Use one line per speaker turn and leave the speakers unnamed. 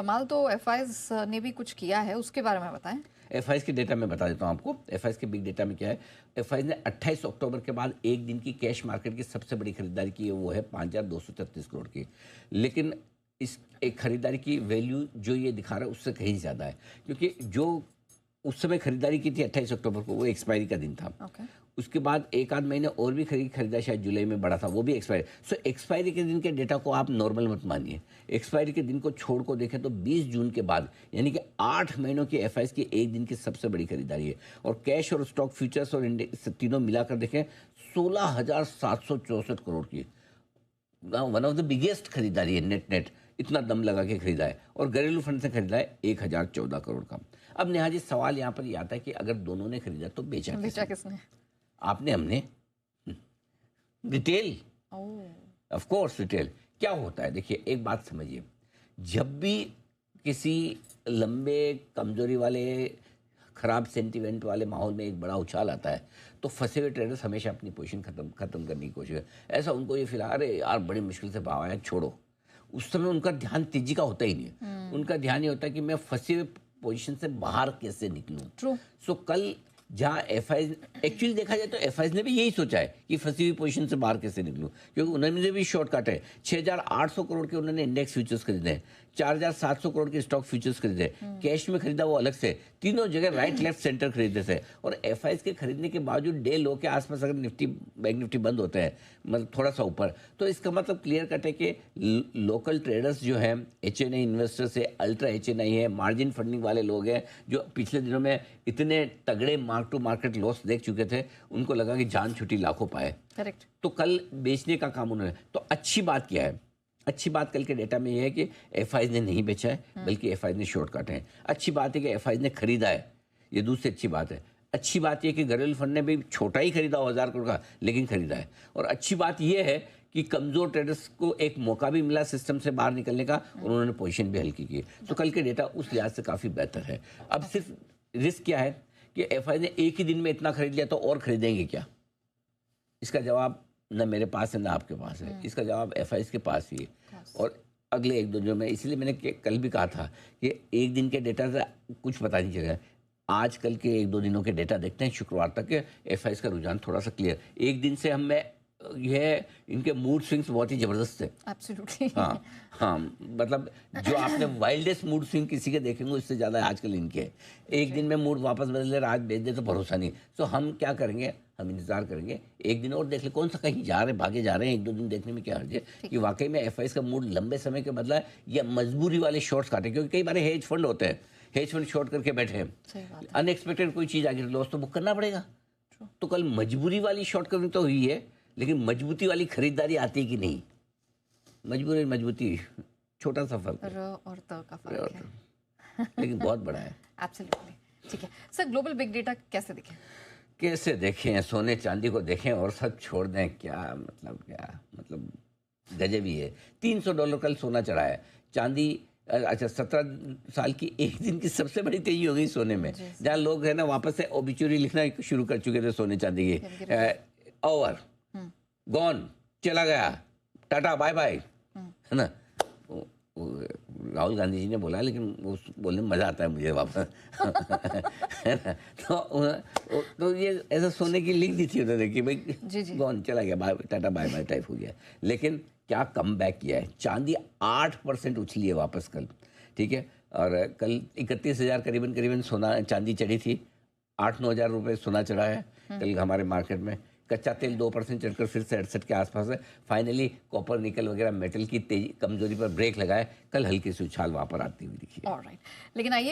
कमाल, तो एफआईज ने भी कुछ किया है, उसके बारे में बताएं।
एफआईज के डेटा में बता देता हूं आपको। एफआईज के बिग डेटा में क्या है, एफआईज ने 28 अक्टूबर के बाद एक दिन की कैश मार्केट की सबसे बड़ी खरीदारी की है, वो है 5233 करोड़ की। लेकिन इस एक खरीदारी की वैल्यू जो ये दिखा रहा है उससे कहीं ज़्यादा है, क्योंकि जो उस समय खरीदारी की थी 28 अक्टूबर को, वो एक्सपायरी का दिन था। उसके बाद एक आध महीने और भी खरीदा, शायद जुलाई में बढ़ा था, वो भी एक्सपायरी। सो एक्सपायरी के दिन के डेटा को आप नॉर्मल मत मानिए। एक्सपायरी के दिन को छोड़ को देखें तो 20 जून के बाद, यानी कि 8 महीनों की एफआईज की एक दिन की सबसे बड़ी खरीदारी है। और कैश और स्टॉक फ्यूचर्स और इंडेक्स तीनों मिलाकर देखें 16,764 करोड़ की वन ऑफ द बिगेस्ट खरीदारी है। नेट इतना दम लगा के खरीदा है। और घरेलू फंड से खरीदा है 1014 करोड़ का। अब नेहा जी, सवाल यहाँ पर ये आता है कि अगर दोनों ने खरीदा तो बेचा किसने? आपने, हमने, रिटेल, ऑफ कोर्स रिटेल। क्या होता है देखिए, एक बात समझिए, जब भी किसी लंबे कमजोरी वाले खराब सेंटिमेंट वाले माहौल में एक बड़ा उछाल आता है तो फंसे हुए ट्रेडर्स हमेशा अपनी पोजीशन खत्म करने की कोशिश करते। ऐसा उनको ये फील, अरे यार बड़ी मुश्किल से भाव आया, छोड़ो। उस समय उनका ध्यान तेजी का होता ही नहीं है। उनका ध्यान ये होता है कि मैं फंसे हुए पोजीशन से बाहर कैसे निकलूं। सो कल जहाँ एफआईज, एक्चुअली देखा जाए तो एफआईज ने भी यही सोचा है कि फंसी हुई पोजीशन से बाहर कैसे निकलूं, क्योंकि उन्होंने भी शॉर्टकट है। 6,800 करोड़ के उन्होंने इंडेक्स फ्यूचर्स खरीदे हैं, 4,700 करोड़ के स्टॉक फ्यूचर्स खरीदे, कैश में खरीदा वो अलग से, तीनों जगह राइट लेफ्ट सेंटर खरीदे थे। और एफआईज के खरीदने के बावजूद डे लो के आसपास अगर बैंक निफ्टी बंद होते हैं, मतलब थोड़ा सा ऊपर, तो इसका मतलब क्लियर कट है कि लोकल ट्रेडर्स जो हैं, HNI इन्वेस्टर्स है, अल्ट्रा HNI है, मार्जिन फंडिंग वाले लोग हैं, जो पिछले दिनों में इतने तगड़े मार्क टू मार्केट लॉस देख चुके थे, उनको लगा कि जान छुट्टी लाखों पाए। करेक्ट। तो कल बेचने का काम उन्होंने, तो अच्छी बात क्या है? अच्छी बात कल के डेटा में यह है कि एफआईज ने नहीं बेचा है, बल्कि एफआईज ने शॉर्ट काटे हैं। अच्छी बात है कि एफआईज ने खरीदा है, ये दूसरी अच्छी बात है। अच्छी बात यह कि घरेलू फंड ने भी छोटा ही खरीदा 1000 करोड़ का, लेकिन खरीदा है। और अच्छी बात यह है कि कमजोर ट्रेडर्स को एक मौका भी मिला सिस्टम से बाहर निकलने का, और उन्होंने पोजीशन भी हल्की की। तो कल के डेटा उस लिहाज से काफ़ी बेहतर है। अब सिर्फ रिस्क क्या है कि एफआईज ने एक ही दिन में इतना खरीद लिया तो और खरीदेंगे क्या? इसका जवाब न मेरे पास है न आपके पास है, इसका जवाब एफआईज के पास ही है। और अगले एक दो दिनों में, इसलिए मैंने कल भी कहा था कि एक दिन के डेटा से कुछ पता नहीं चलेगा। आज कल के एक दो दिनों के डेटा देखते हैं, शुक्रवार तक के एफआईज का रुझान थोड़ा सा क्लियर। एक दिन से यह इनके मूड स्विंग्स बहुत ही जबरदस्त है। एब्सोल्युटली। हाँ, मतलब जो आपने वाइल्डेस्ट मूड स्विंग किसी के देखेंगे उससे ज़्यादा आजकल इनके है। एक दिन में मूड वापस बदल रहे, आज बेच दे तो भरोसा नहीं। सो हम क्या करेंगे, हम इंतजार करेंगे, एक दिन और देख ले, कौन सा कहीं जा रहे भागे जा रहे हैं, एक दो दिन देखने में क्या हर्ज है कि वाकई में एफआईज का मूड लंबे समय के बदला है या मजबूरी वाले शॉर्ट्स काटे। क्योंकि कई बार हेज फंड होते हैं, हेज फंड शॉर्ट करके बैठे हैं, अनएक्सपेक्टेड कोई चीज़ आ गई, लॉस तो बुक करना पड़ेगा। तो कल मजबूरी वाली शॉर्ट करनी तो हुई है, लेकिन मजबूती वाली खरीदारी आती है कि नहीं? मजबूती छोटा सा फर्क है, और तो का फर्क है, लेकिन बहुत बड़ा है। एब्सोल्युटली। ठीक है सर, ग्लोबल बिग डेटा कैसे देखें? सोने चांदी को देखें और सब छोड़ दें? क्या मतलब गजब ही है। $300 कल सोना चढ़ा है, चांदी अच्छा 17 साल की एक दिन की सबसे बड़ी तेजी हो गई सोने में। जहाँ लोग है ना वापस से ओबिचुरी लिखना शुरू कर चुके थे सोने चांदी की, ओवर, गॉन, चला गया, टाटा बाय बाय, है ना। राहुल गांधी जी ने बोला, लेकिन वो बोलने में मज़ा आता है मुझे वापस है ना। तो ये ऐसा सोने की लिख दी थी उन्होंने कि भाई गॉन, चला गया, bye tata bye bye type हो गया। लेकिन क्या कम बैक किया है, चांदी 8% उछली है वापस कल, ठीक है। और कल 31,000 करीबन सोना चांदी चढ़ी थी, 8-9 हज़ार रुपये सोना चढ़ा है कल हमारे मार्केट में। कच्चा तेल 2% चढ़कर फिर से 68 के आसपास है। फाइनली कॉपर निकल वगैरह मेटल की तेजी कमजोरी पर ब्रेक लगाए, कल हल्की सी उछाल वहाँ पर आती हुई दिखी है। ऑलराइट, लेकिन आइए